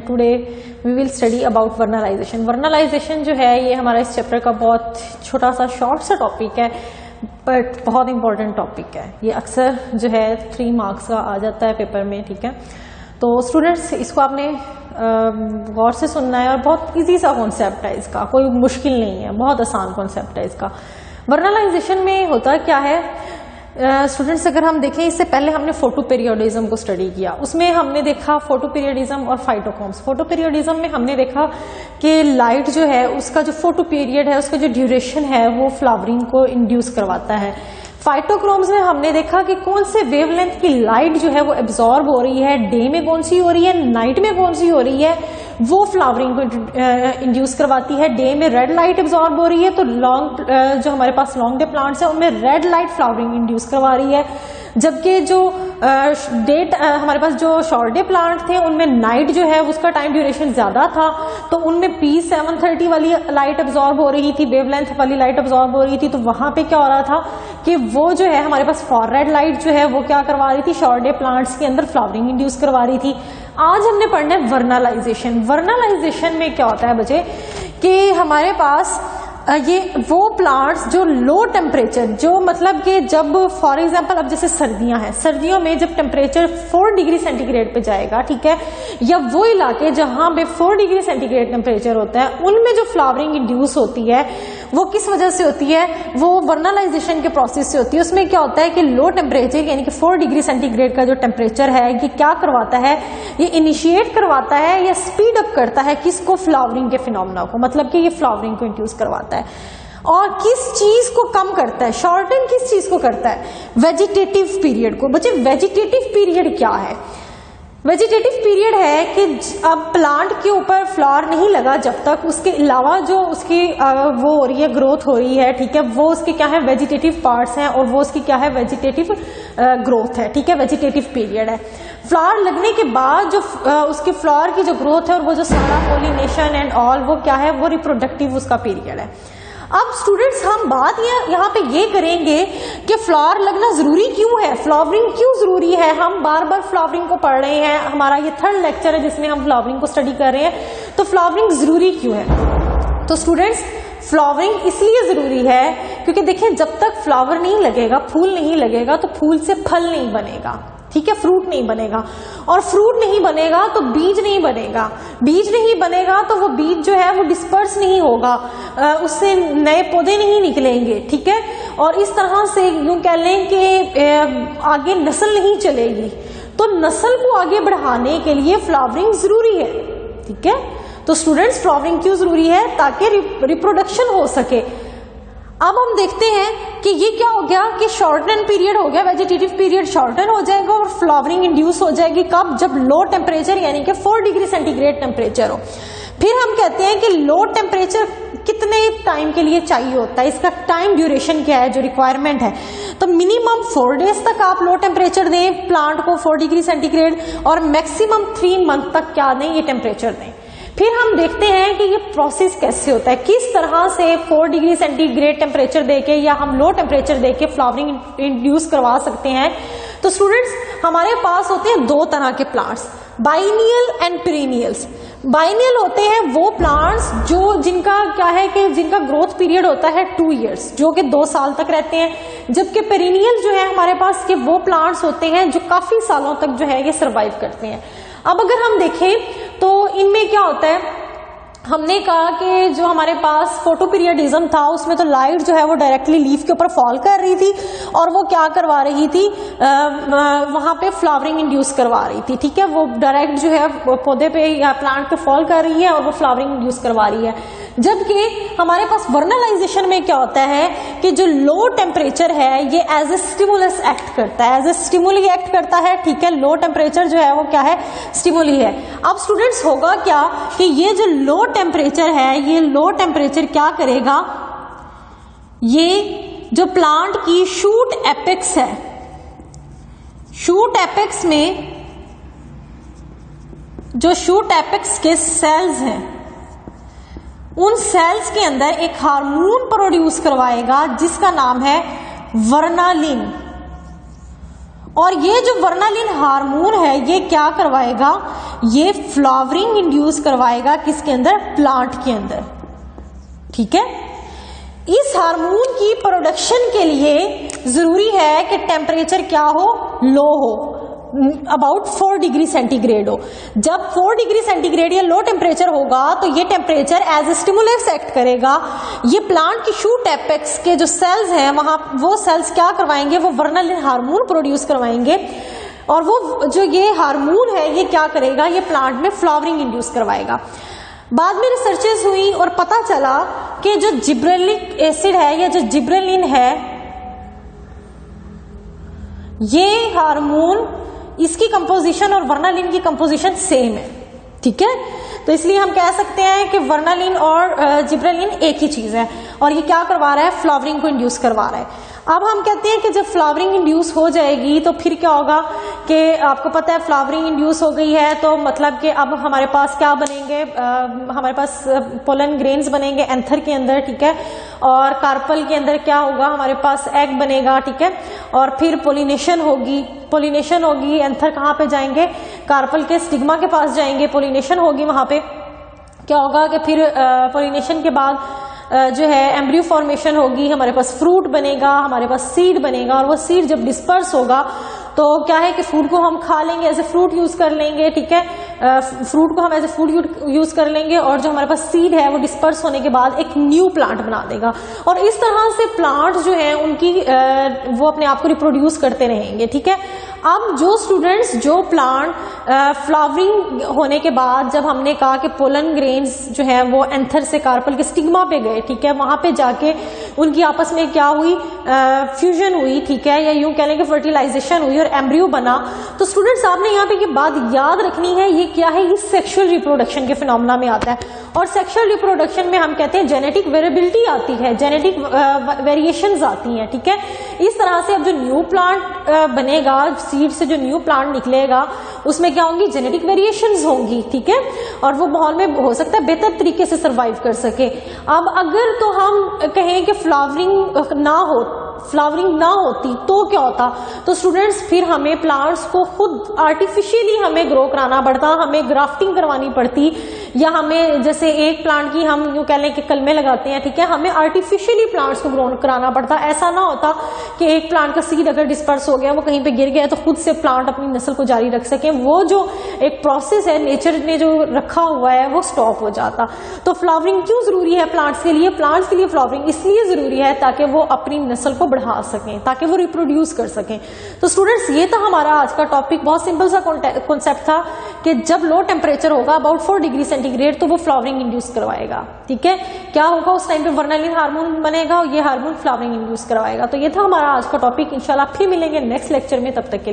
Today we will study about vernalization. Vernalization जो है ये हमारा इस चैप्टर का बहुत छोटा सा शॉर्ट सा टॉपिक है, बट बहुत इंपॉर्टेंट टॉपिक है। ये अक्सर जो है 3 मार्क्स का आ जाता है पेपर में, ठीक है। तो स्टूडेंट्स इसको आपने गौर से सुनना है और बहुत इजी सा कॉन्सेप्ट है इसका, कोई मुश्किल नहीं है, बहुत आसान कॉन्सेप्ट है इसका। वर्नलाइजेशन में होता क्या है स्टूडेंट्स, अगर हम देखें इससे पहले हमने फोटो पीरियोडिज्म को स्टडी किया, उसमें हमने देखा फोटो पीरियोडिज्म और फाइटोकॉम्स। फोटो पीरियोडिज्म में हमने देखा कि लाइट जो है उसका जो फोटो पीरियड है उसका जो ड्यूरेशन है वो फ्लावरिंग को इंड्यूस करवाता है। फाइटोक्रोम्स में हमने देखा कि कौन से वेवलेंथ की लाइट जो है वो एब्जॉर्ब हो रही है, डे में कौन सी हो रही है, नाइट में कौन सी हो रही है, वो फ्लावरिंग को इंड्यूस करवाती है। डे में रेड लाइट एब्जॉर्ब हो रही है तो लॉन्ग जो हमारे पास लॉन्ग डे प्लांट्स है उनमें रेड लाइट फ्लावरिंग इंड्यूस करवा रही है, जबकि जो हमारे पास जो शॉर्ट डे प्लांट थे उनमें नाइट जो है उसका टाइम ड्यूरेशन ज्यादा था, तो उनमें P730 वाली लाइट एब्जॉर्ब हो रही थी, वेवलेंथ वाली लाइट एब्जॉर्ब हो रही थी। तो वहां पे क्या हो रहा था कि वो जो है हमारे पास फॉररेड लाइट जो है वो क्या करवा रही थी, शॉर्ट डे प्लांट्स के अंदर फ्लावरिंग इंड्यूस करवा रही थी। आज हमने पढ़ना है वर्नलाइजेशन। वर्नलाइजेशन में क्या होता है बच्चे कि हमारे पास ये वो प्लांट्स जो लो टेम्परेचर, जो मतलब कि जब फॉर एग्जांपल अब जैसे सर्दियां हैं, सर्दियों में जब टेम्परेचर 4 डिग्री सेंटीग्रेड पे जाएगा, ठीक है, या वो इलाके जहां पे 4 डिग्री सेंटीग्रेड टेम्परेचर होता है उनमें जो फ्लावरिंग इंड्यूस होती है वो किस वजह से होती है, वो वर्नलाइजेशन के प्रोसेस से होती है। उसमें क्या होता है कि लो टेम्परेचर यानी कि 4 डिग्री सेंटीग्रेड का जो टेम्परेचर है ये क्या करवाता है, ये इनिशिएट करवाता है या स्पीड अप करता है किसको, फ्लावरिंग के फिनोमेना को, मतलब कि ये फ्लावरिंग को इंड्यूस करवाता है। और किस चीज को कम करता है, शॉर्टन किस चीज को करता है, वेजिटेटिव पीरियड को। बच्चे वेजिटेटिव पीरियड क्या है? वेजिटेटिव पीरियड है कि अब प्लांट के ऊपर फ्लावर नहीं लगा जब तक, उसके अलावा जो उसकी वो हो रही है, ग्रोथ हो रही है, ठीक है, वो उसके क्या है, वेजिटेटिव पार्ट्स हैं और वो उसकी क्या है, वेजिटेटिव ग्रोथ है, ठीक है, वेजिटेटिव पीरियड है। फ्लावर लगने के बाद जो उसके फ्लावर की जो ग्रोथ है और वो जो सारा पॉलिनेशन एंड ऑल वो क्या है, वो रिप्रोडक्टिव उसका पीरियड है। अब स्टूडेंट्स हम बात यहाँ पे ये करेंगे कि फ्लावर लगना जरूरी क्यों है, फ्लावरिंग क्यों जरूरी है। हम बार बार फ्लावरिंग को पढ़ रहे हैं, हमारा ये 3rd लेक्चर है जिसमें हम फ्लावरिंग को स्टडी कर रहे हैं, तो फ्लावरिंग जरूरी क्यों है? तो स्टूडेंट्स फ्लावरिंग इसलिए जरूरी है क्योंकि देखिए जब तक फ्लावर नहीं लगेगा, फूल नहीं लगेगा तो फूल से फल नहीं बनेगा, ठीक है, फ्रूट नहीं बनेगा, और फ्रूट नहीं बनेगा तो बीज नहीं बनेगा, बीज नहीं बनेगा तो वो बीज जो है वो डिस्पर्स नहीं होगा, उससे नए पौधे नहीं निकलेंगे, ठीक है, और इस तरह से यूं कह लें कि आगे नस्ल नहीं चलेगी। तो नस्ल को आगे बढ़ाने के लिए फ्लावरिंग जरूरी है, ठीक है। तो स्टूडेंट्स फ्लावरिंग क्यों जरूरी है? ताकि रिप्रोडक्शन हो सके। अब हम देखते हैं कि ये क्या हो गया कि शॉर्टन पीरियड हो गया, वेजिटेटिव पीरियड शॉर्टन हो जाएगा और फ्लावरिंग इंड्यूस हो जाएगी कब, जब लो टेम्परेचर यानी कि 4 डिग्री सेंटीग्रेड टेम्परेचर हो। फिर हम कहते हैं कि लो टेम्परेचर कितने टाइम के लिए चाहिए होता है, इसका टाइम ड्यूरेशन क्या है जो रिक्वायरमेंट है। तो मिनिमम 4 डेज तक आप लो टेम्परेचर दें प्लांट को 4 डिग्री सेंटीग्रेड, और मैक्सिमम 3 मंथ तक क्या दें, ये टेम्परेचर दें। फिर हम देखते हैं कि ये प्रोसेस कैसे होता है, किस तरह से 4 डिग्री सेंटीग्रेड टेम्परेचर देके या हम लो टेम्परेचर देके फ्लावरिंग इंड्यूस करवा सकते हैं। तो स्टूडेंट्स हमारे पास होते हैं 2 तरह के plants, biennial and perennials. Biennial होते हैं वो प्लांट्स जो जिनका क्या है कि जिनका ग्रोथ पीरियड होता है 2 इयर्स, जो कि 2 साल तक रहते हैं, जबकि पेरिनियल जो है हमारे पास के वो प्लांट्स होते हैं जो काफी सालों तक जो है ये सर्वाइव करते हैं। अब अगर हम देखें तो इनमें क्या होता है, हमने कहा कि जो हमारे पास फोटो पीरियडिज्म था उसमें तो लाइट जो है वो डायरेक्टली लीफ के ऊपर फॉल कर रही थी और वो क्या करवा रही थी, वहां पे फ्लावरिंग इंड्यूस करवा रही थी, ठीक है, वो डायरेक्ट जो है पौधे पे या प्लांट पे फॉल कर रही है और वो फ्लावरिंग इंड्यूस करवा रही है। जबकि हमारे पास वर्नलाइजेशन में क्या होता है कि जो लो टेम्परेचर है ये एज ए स्टिमुलस एक्ट करता है, एज ए स्टिमुली एक्ट करता है, ठीक है, लो टेम्परेचर जो है वो क्या है, स्टिमुली है। अब स्टूडेंट्स होगा क्या कि ये जो लो टेम्परेचर है, ये लो टेम्परेचर क्या करेगा, ये जो प्लांट की शूट एपेक्स है, शूट एपेक्स में जो शूट एपेक्स के सेल्स हैं उन सेल्स के अंदर एक हार्मोन प्रोड्यूस करवाएगा जिसका नाम है वर्नालिन। और ये जो वर्नालिन हार्मोन है ये क्या करवाएगा, ये फ्लावरिंग इंड्यूस करवाएगा किसके अंदर, प्लांट के अंदर। ठीक है, इस हार्मोन की प्रोडक्शन के लिए जरूरी है कि टेम्परेचर क्या हो, लो हो, अबाउट 4 डिग्री सेंटीग्रेड हो। जब 4 डिग्री सेंटीग्रेड या लो टेम्परेचर होगा तो ये temperature as a stimulus act करेगा। ये प्लांट की शूट एपेक्स के जो सेल्स हैं वहां, वो सेल्स क्या करवाएंगे, वो वर्नालिन हार्मोन प्रोड्यूस करवाएंगे। और वो जो ये हार्मोन है ये क्या करेगा, ये प्लांट में फ्लावरिंग इंड्यूस करवाएगा। बाद में रिसर्चेस हुई और पता चला कि जो जिब्रेलिक एसिड है या जो जिब्रेलिन है, ये हार्मोन, इसकी कंपोजिशन और वर्नालिन की कंपोजिशन सेम है। ठीक है, तो इसलिए हम कह सकते हैं कि वर्नालिन और जिब्रेलिन एक ही चीज है और ये क्या करवा रहा है, फ्लावरिंग को इंड्यूस करवा रहा है। अब हम कहते हैं कि जब फ्लावरिंग इंड्यूस हो जाएगी तो फिर क्या होगा कि आपको पता है फ्लावरिंग इंड्यूस हो गई है तो मतलब कि अब हमारे पास क्या बनेंगे, हमारे पास पोलन ग्रेन्स बनेंगे एंथर के अंदर। ठीक है, और कार्पल के अंदर क्या होगा, हमारे पास एग बनेगा। ठीक है, और फिर पोलिनेशन होगी, एंथर कहाँ पे जाएंगे, कार्पल के स्टिग्मा के पास जाएंगे, पोलिनेशन होगी। वहां पे क्या होगा कि फिर पोलिनेशन के बाद जो है एम्ब्रियो फॉर्मेशन होगी, हमारे पास फ्रूट बनेगा, हमारे पास सीड बनेगा। और वो सीड जब डिस्पर्स होगा तो क्या है कि फ्रूट को हम खा लेंगे, एज ए फ्रूट यूज कर लेंगे। ठीक है, फ्रूट को हम एज ए फ्रूट यूज कर लेंगे और जो हमारे पास सीड है वो डिस्पर्स होने के बाद एक न्यू प्लांट बना देगा। और इस तरह से प्लांट जो है उनकी वो अपने आप को रिप्रोड्यूस करते रहेंगे। ठीक है, अब जो स्टूडेंट्स, जो प्लांट फ्लावरिंग होने के बाद, जब हमने कहा कि पोलन ग्रेन्स जो है वो एंथर से कार्पल के स्टिग्मा पे गए, ठीक है, वहां पे जाके उनकी आपस में क्या हुई, फ्यूजन हुई। ठीक है, या यूं कह लेंगे फर्टिलाइजेशन हुई और एम्ब्रियो बना। तो स्टूडेंट्स आपने यहाँ पे ये बात याद रखनी है, ये क्या है, ये सेक्सुअल रिप्रोडक्शन के फिनोमेना में आता है। और सेक्सुअल रिप्रोडक्शन में हम कहते हैं जेनेटिक वेरिएबिलिटी आती है, जेनेटिक वेरिएशंस आती हैं। ठीक है, इस तरह से अब जो न्यू प्लांट बनेगा, सीड से जो न्यू प्लांट निकलेगा, उसमें क्या होंगी, जेनेटिक वेरिएशंस होंगी। ठीक है, और वो माहौल में हो सकता है बेहतर तरीके से सर्वाइव कर सके। अब अगर तो हम कहें कि फ्लावरिंग ना होती तो क्या होता, तो स्टूडेंट्स फिर हमें प्लांट्स को खुद आर्टिफिशियली हमें ग्रो कराना पड़ता, हमें ग्राफ्टिंग करवानी पड़ती, या हमें जैसे एक प्लांट की हम यूं कह लें कि कलमे लगाते हैं। ठीक है, हमें आर्टिफिशियली प्लांट्स को ग्रो कराना पड़ता। ऐसा ना होता कि एक प्लांट का सीड अगर डिस्पर्स हो गया, वो कहीं पे गिर गया, तो खुद से प्लांट अपनी नस्ल को जारी रख सके। वो जो एक प्रोसेस है नेचर ने जो रखा हुआ है वो स्टॉप हो जाता। तो फ्लावरिंग क्यों जरूरी है प्लांट्स के लिए? प्लांट्स के लिए फ्लावरिंग इसलिए जरूरी है ताकि वो अपनी नस्ल को बढ़ा सकें, ताकि वो रिप्रोड्यूस कर सकें। तो स्टूडेंट्स ये था हमारा आज का टॉपिक। बहुत सिंपल सा कॉन्सेप्ट था कि जब लो टेम्परेचर होगा अबाउट 4 डिग्री सेंटीग्रेड तो वो फ्लावरिंग इंड्यूस करवाएगा। ठीक है, क्या होगा उस टाइम पे, वर्नालिन हार्मोन बनेगा और ये हार्मोन फ्लावरिंग इंड्यूस करवाएगा। तो ये था हमारा आज का टॉपिक। इंशाल्लाह फिर मिलेंगे नेक्स्ट लेक्चर में, तब तक के